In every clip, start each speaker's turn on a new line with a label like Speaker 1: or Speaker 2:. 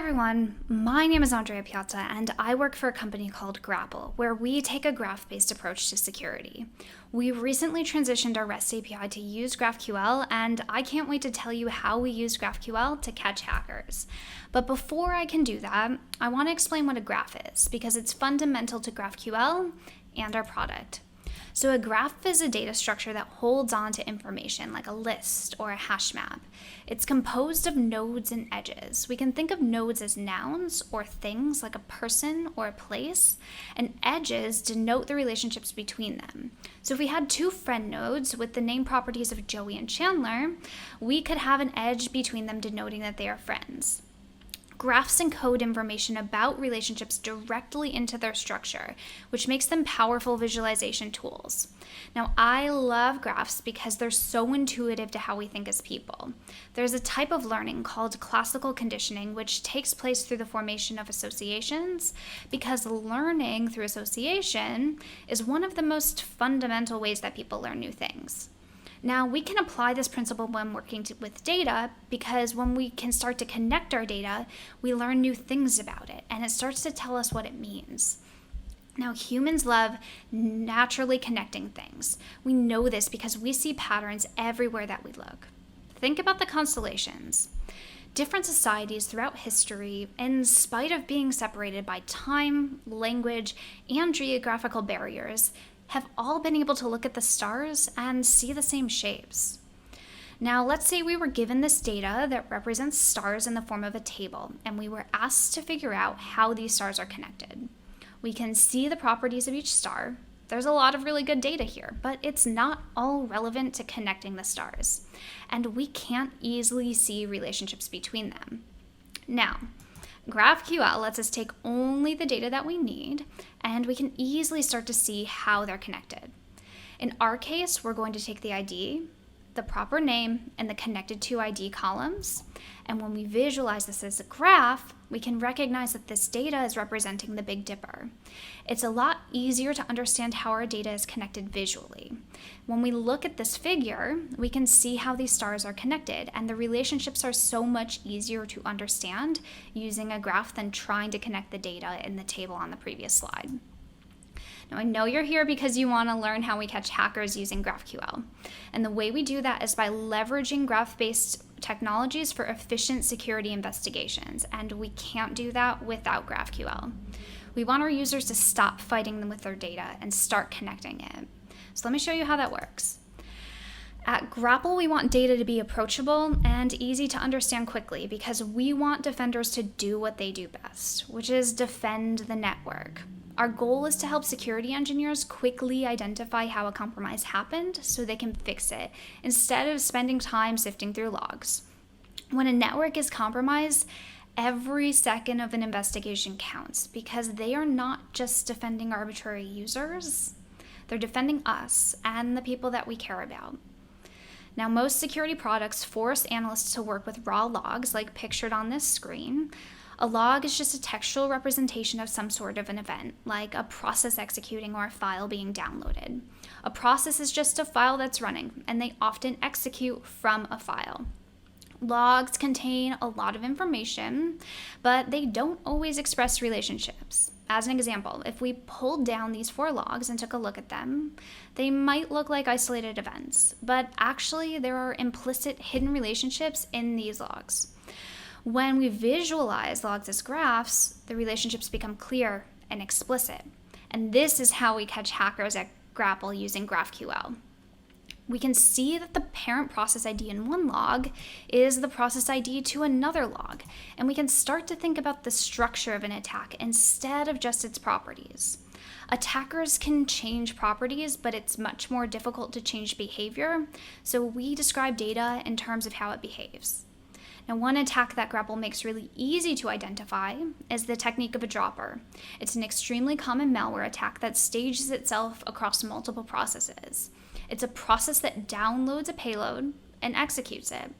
Speaker 1: everyone, my name is Andrea Piazza and I work for a company called Grapl, where we take a graph-based approach to security. We recently transitioned our REST API to use GraphQL, and I can't wait to tell you how we use GraphQL to catch hackers. But before I can do that, I want to explain what a graph is, because it's fundamental to GraphQL and our product. So a graph is a data structure that holds on to information like a list or a hash map. It's composed of nodes and edges. We can think of nodes as nouns or things like a person or a place, and edges denote the relationships between them. So if we had two friend nodes with the name properties of Joey and Chandler, we could have an edge between them denoting that they are friends. Graphs encode information about relationships directly into their structure, which makes them powerful visualization tools. Now, I love graphs because they're so intuitive to how we think as people. There's a type of learning called classical conditioning, which takes place through the formation of associations, because learning through association is one of the most fundamental ways that people learn new things. Now, we can apply this principle when working with data, because when we can start to connect our data, we learn new things about it, and it starts to tell us what it means. Now, humans love naturally connecting things. We know this because we see patterns everywhere that we look. Think about the constellations. Different societies throughout history, in spite of being separated by time, language, and geographical barriers, have all been able to look at the stars and see the same shapes. Now, let's say we were given this data that represents stars in the form of a table, and we were asked to figure out how these stars are connected. We can see the properties of each star. There's a lot of really good data here, but it's not all relevant to connecting the stars, and we can't easily see relationships between them. Now, GraphQL lets us take only the data that we need, and we can easily start to see how they're connected. In our case, we're going to take the ID, the proper name, and the connected to ID columns. And when we visualize this as a graph, we can recognize that this data is representing the Big Dipper. It's a lot easier to understand how our data is connected visually. When we look at this figure, we can see how these stars are connected, and the relationships are so much easier to understand using a graph than trying to connect the data in the table on the previous slide. Now, I know you're here because you want to learn how we catch hackers using GraphQL. And the way we do that is by leveraging graph-based technologies for efficient security investigations. And we can't do that without GraphQL. We want our users to stop fighting them with their data and start connecting it. So let me show you how that works. At Grapl, we want data to be approachable and easy to understand quickly, because we want defenders to do what they do best, which is defend the network. Our goal is to help security engineers quickly identify how a compromise happened so they can fix it, instead of spending time sifting through logs. When a network is compromised, every second of an investigation counts, because they are not just defending arbitrary users, they're defending us and the people that we care about. Now, most security products force analysts to work with raw logs like pictured on this screen. A log is just a textual representation of some sort of an event, like a process executing or a file being downloaded. A process is just a file that's running, and they often execute from a file. Logs contain a lot of information, but they don't always express relationships. As an example, if we pulled down these 4 logs and took a look at them, they might look like isolated events, but actually there are implicit hidden relationships in these logs. When we visualize logs as graphs, the relationships become clear and explicit. And this is how we catch hackers at Grapl using GraphQL. We can see that the parent process ID in one log is the process ID to another log, and we can start to think about the structure of an attack instead of just its properties. Attackers can change properties, but it's much more difficult to change behavior, so we describe data in terms of how it behaves. Now, one attack that Grapl makes really easy to identify is the technique of a dropper. It's an extremely common malware attack that stages itself across multiple processes. It's a process that downloads a payload and executes it.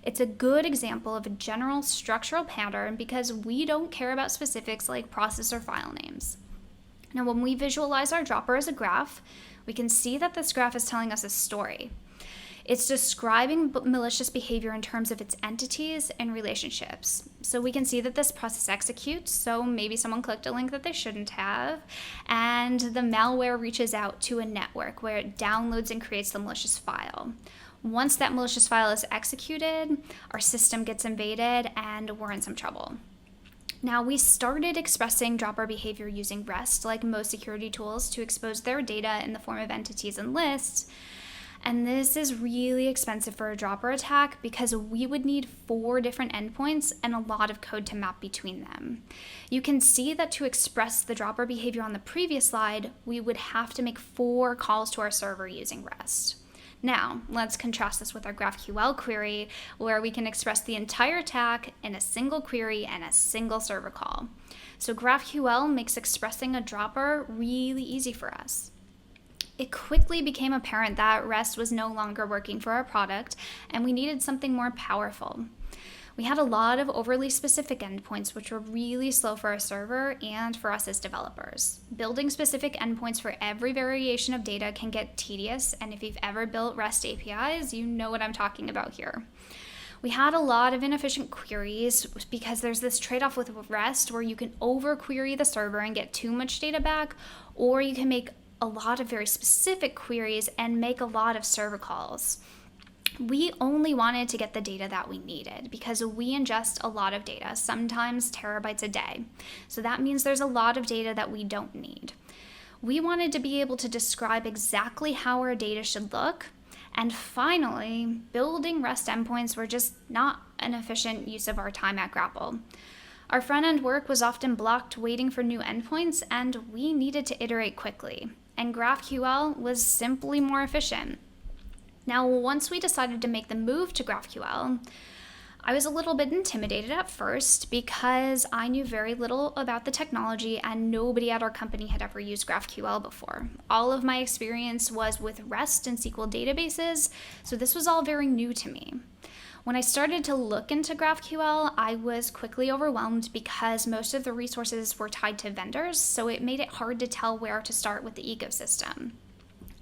Speaker 1: It's a good example of a general structural pattern because we don't care about specifics like process or file names. Now, when we visualize our dropper as a graph, we can see that this graph is telling us a story. It's describing malicious behavior in terms of its entities and relationships. So we can see that this process executes, so maybe someone clicked a link that they shouldn't have, and the malware reaches out to a network where it downloads and creates the malicious file. Once that malicious file is executed, our system gets invaded and we're in some trouble. Now, we started expressing dropper behavior using REST, like most security tools, to expose their data in the form of entities and lists. And this is really expensive for a dropper attack because we would need 4 different endpoints and a lot of code to map between them. You can see that to express the dropper behavior on the previous slide, we would have to make 4 calls to our server using REST. Now, let's contrast this with our GraphQL query, where we can express the entire attack in a single query and a single server call. So GraphQL makes expressing a dropper really easy for us. It quickly became apparent that REST was no longer working for our product, and we needed something more powerful. We had a lot of overly specific endpoints, which were really slow for our server and for us as developers. Building specific endpoints for every variation of data can get tedious, and if you've ever built REST APIs, you know what I'm talking about here. We had a lot of inefficient queries because there's this trade-off with REST where you can over-query the server and get too much data back, or you can make a lot of very specific queries and make a lot of server calls. We only wanted to get the data that we needed because we ingest a lot of data, sometimes terabytes a day. So that means there's a lot of data that we don't need. We wanted to be able to describe exactly how our data should look. And finally, building REST endpoints were just not an efficient use of our time at Grapl. Our front-end work was often blocked waiting for new endpoints, and we needed to iterate quickly. And GraphQL was simply more efficient. Now, once we decided to make the move to GraphQL, I was a little bit intimidated at first because I knew very little about the technology and nobody at our company had ever used GraphQL before. All of my experience was with REST and SQL databases, so this was all very new to me. When I started to look into GraphQL, I was quickly overwhelmed because most of the resources were tied to vendors, so it made it hard to tell where to start with the ecosystem.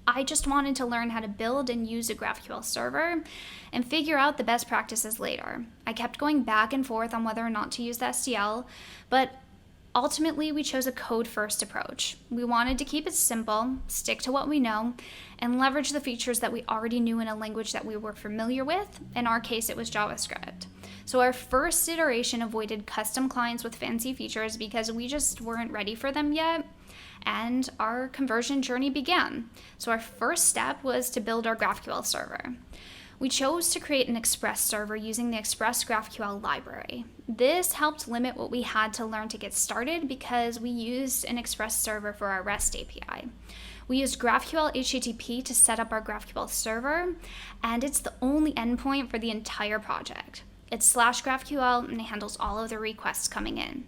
Speaker 1: I just wanted to learn how to build and use a GraphQL server and figure out the best practices later. I kept going back and forth on whether or not to use the SDL, but ultimately we chose a code-first approach. We wanted to keep it simple, stick to what we know, and leverage the features that we already knew in a language that we were familiar with. In our case, it was JavaScript. So our first iteration avoided custom clients with fancy features because we just weren't ready for them yet. And our conversion journey began. So our first step was to build our GraphQL server. We chose to create an Express server using the Express GraphQL library. This helped limit what we had to learn to get started because we used an Express server for our REST API. We used GraphQL HTTP to set up our GraphQL server, and it's the only endpoint for the entire project. It's /GraphQL, and it handles all of the requests coming in.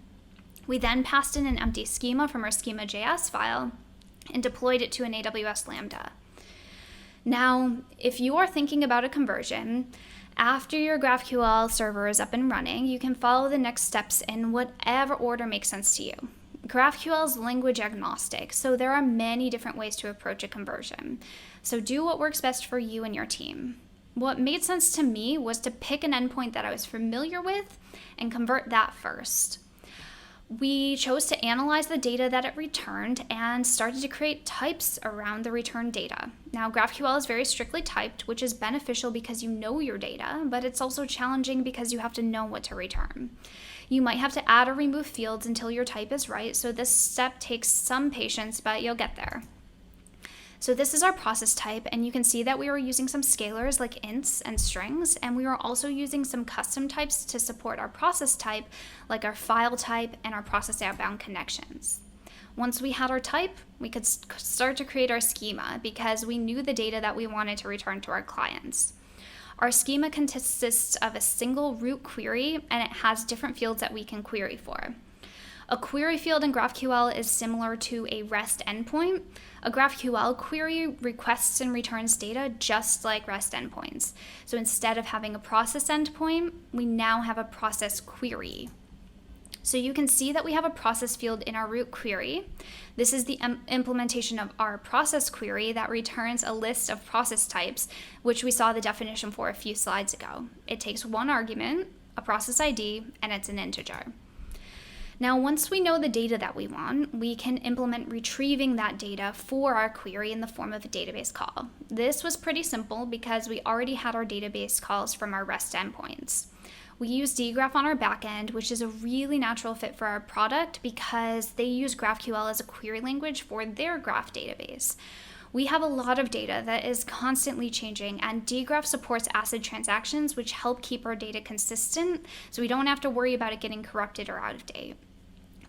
Speaker 1: We then passed in an empty schema from our schema.js file and deployed it to an AWS Lambda. Now, if you are thinking about a conversion, after your GraphQL server is up and running, you can follow the next steps in whatever order makes sense to you. GraphQL is language agnostic, so there are many different ways to approach a conversion. So do what works best for you and your team. What made sense to me was to pick an endpoint that I was familiar with and convert that first. We chose to analyze the data that it returned and started to create types around the returned data. Now, GraphQL is very strictly typed, which is beneficial because you know your data, but it's also challenging because you have to know what to return. You might have to add or remove fields until your type is right, so this step takes some patience, but you'll get there. So this is our process type, and you can see that we were using some scalars like ints and strings, and we were also using some custom types to support our process type, like our file type and our process outbound connections. Once we had our type, we could start to create our schema because we knew the data that we wanted to return to our clients. Our schema consists of a single root query, and it has different fields that we can query for. A query field in GraphQL is similar to a REST endpoint. A GraphQL query requests and returns data just like REST endpoints. So instead of having a process endpoint, we now have a process query. So you can see that we have a process field in our root query. This is the implementation of our process query that returns a list of process types, which we saw the definition for a few slides ago. It takes one argument, a process ID, and it's an integer. Now, once we know the data that we want, we can implement retrieving that data for our query in the form of a database call. This was pretty simple because we already had our database calls from our REST endpoints. We use dgraph on our backend, which is a really natural fit for our product because they use GraphQL as a query language for their graph database. We have a lot of data that is constantly changing, and dgraph supports ACID transactions, which help keep our data consistent, so we don't have to worry about it getting corrupted or out of date.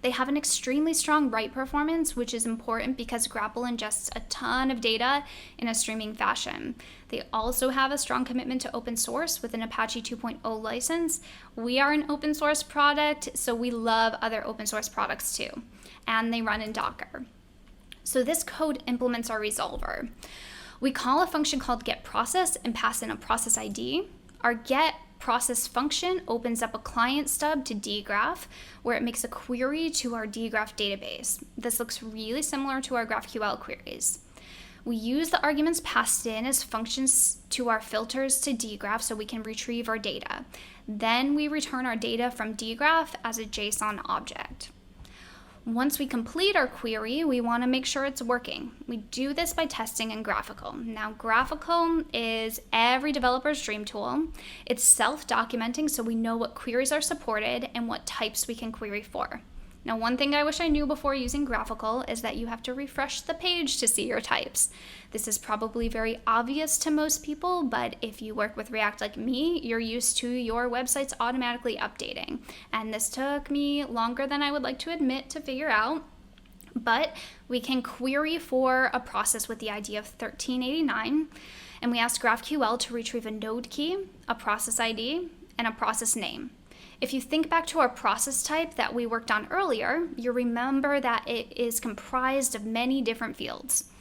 Speaker 1: They have an extremely strong write performance, which is important because Grapl ingests a ton of data in a streaming fashion. They also have a strong commitment to open source with an Apache 2.0 license. We are an open source product, so we love other open source products too. And they run in Docker. So this code implements our resolver. We call a function called getProcess and pass in a process ID. Our getProcess function opens up a client stub to dgraph, where it makes a query to our dgraph database. This looks really similar to our GraphQL queries. We use the arguments passed in as functions to our filters to dgraph so we can retrieve our data. Then we return our data from dgraph as a JSON object. Once we complete our query, we want to make sure it's working. We do this by testing in Graphical. Now, Graphical is every developer's dream tool. It's self-documenting, so we know what queries are supported and what types we can query for. Now, one thing I wish I knew before using Graphical is that you have to refresh the page to see your types. This is probably very obvious to most people, but if you work with React like me, you're used to your websites automatically updating. And this took me longer than I would like to admit to figure out. But we can query for a process with the ID of 1389, and we ask GraphQL to retrieve a node key, a process ID, and a process name. If you think back to our process type that we worked on earlier, you'll remember that it is comprised of many different fields.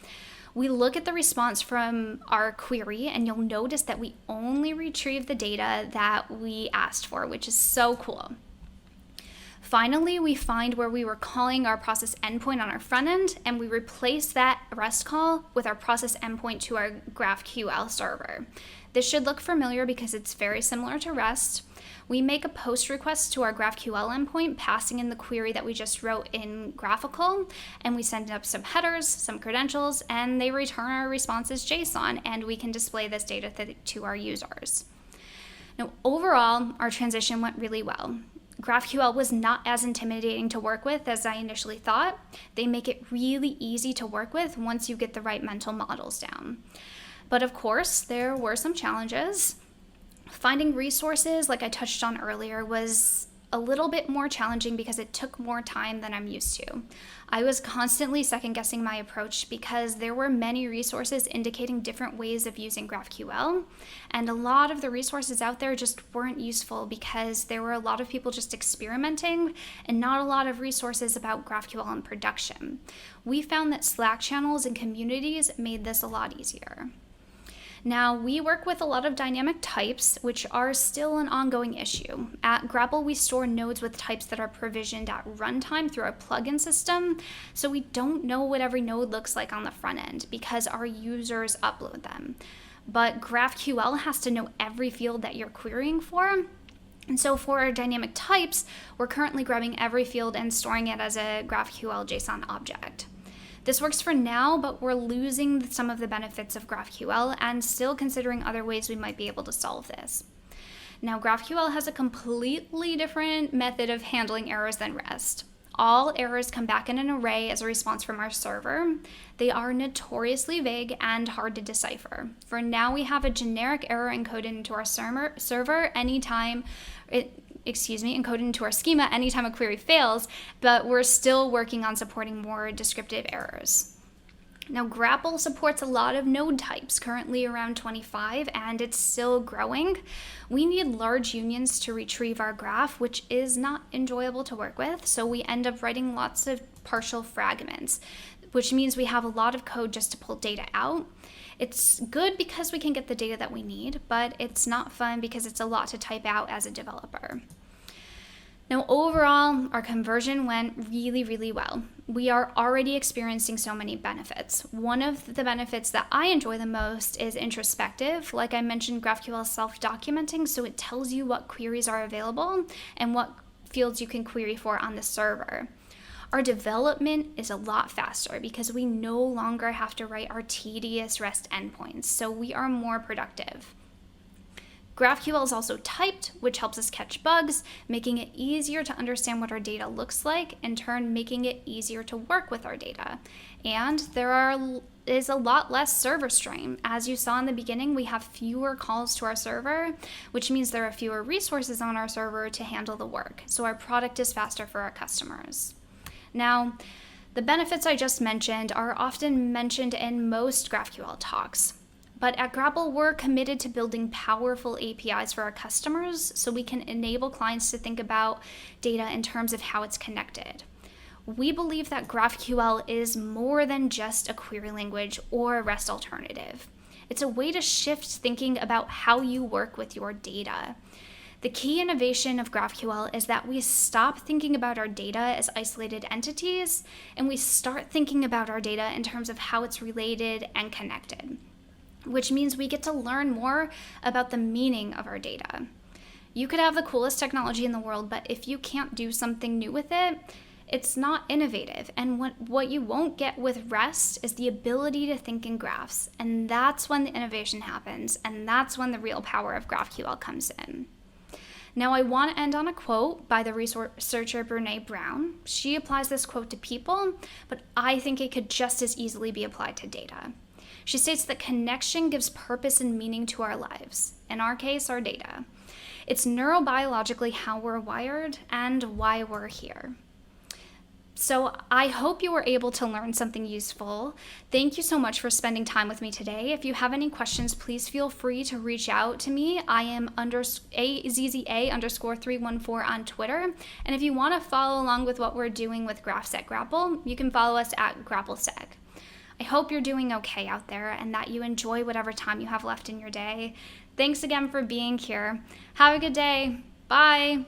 Speaker 1: We look at the response from our query, and you'll notice that we only retrieve the data that we asked for, which is so cool. Finally, we find where we were calling our process endpoint on our front end, and we replace that REST call with our process endpoint to our GraphQL server. This should look familiar because it's very similar to REST. We make a post request to our GraphQL endpoint, passing in the query that we just wrote in Graphical, and we send up some headers, some credentials, and they return our response as JSON, and we can display this data to our users. Now, overall, our transition went really well. GraphQL was not as intimidating to work with as I initially thought. They make it really easy to work with once you get the right mental models down. But of course, there were some challenges. Finding resources, like I touched on earlier, was a little bit more challenging because it took more time than I'm used to. I was constantly second-guessing my approach because there were many resources indicating different ways of using GraphQL, and a lot of the resources out there just weren't useful because there were a lot of people just experimenting and not a lot of resources about GraphQL in production. We found that Slack channels and communities made this a lot easier. Now, we work with a lot of dynamic types, which are still an ongoing issue. At Grapl, we store nodes with types that are provisioned at runtime through our plugin system, so we don't know what every node looks like on the front end because our users upload them. But GraphQL has to know every field that you're querying for. And so for our dynamic types, we're currently grabbing every field and storing it as a GraphQL JSON object. This works for now, but we're losing some of the benefits of GraphQL and still considering other ways we might be able to solve this. Now, GraphQL has a completely different method of handling errors than REST. All errors come back in an array as a response from our server. They are notoriously vague and hard to decipher. For now, we have a generic error encoded into our server anytime encoded into our schema anytime a query fails, but we're still working on supporting more descriptive errors. Now, Grapl supports a lot of node types, currently around 25, and it's still growing. We need large unions to retrieve our graph, which is not enjoyable to work with, so we end up writing lots of partial fragments, which means we have a lot of code just to pull data out. It's good because we can get the data that we need, but it's not fun because it's a lot to type out as a developer. Now, overall, our conversion went really, really well. We are already experiencing so many benefits. One of the benefits that I enjoy the most is introspective. Like I mentioned, GraphQL is self-documenting, so it tells you what queries are available and what fields you can query for on the server. Our development is a lot faster because we no longer have to write our tedious REST endpoints, so we are more productive. GraphQL is also typed, which helps us catch bugs, making it easier to understand what our data looks like, in turn making it easier to work with our data. And there is a lot less server strain. As you saw in the beginning, we have fewer calls to our server, which means there are fewer resources on our server to handle the work. So our product is faster for our customers. Now, the benefits I just mentioned are often mentioned in most GraphQL talks. But at Grapl, we're committed to building powerful APIs for our customers so we can enable clients to think about data in terms of how it's connected. We believe that GraphQL is more than just a query language or a REST alternative. It's a way to shift thinking about how you work with your data. The key innovation of GraphQL is that we stop thinking about our data as isolated entities, and we start thinking about our data in terms of how it's related and connected, which means we get to learn more about the meaning of our data. You could have the coolest technology in the world, but if you can't do something new with it, it's not innovative. And what you won't get with REST is the ability to think in graphs. And that's when the innovation happens, and that's when the real power of GraphQL comes in. Now, I want to end on a quote by the researcher Brené Brown. She applies this quote to people, but I think it could just as easily be applied to data. She states that connection gives purpose and meaning to our lives, in our case, our data. It's neurobiologically how we're wired and why we're here. So I hope you were able to learn something useful. Thank you so much for spending time with me today. If you have any questions, please feel free to reach out to me. I am AZZA_314 on Twitter. And if you want to follow along with what we're doing with Graphs at Grapl, you can follow us at GrapplSeg. I hope you're doing okay out there and that you enjoy whatever time you have left in your day. Thanks again for being here. Have a good day. Bye.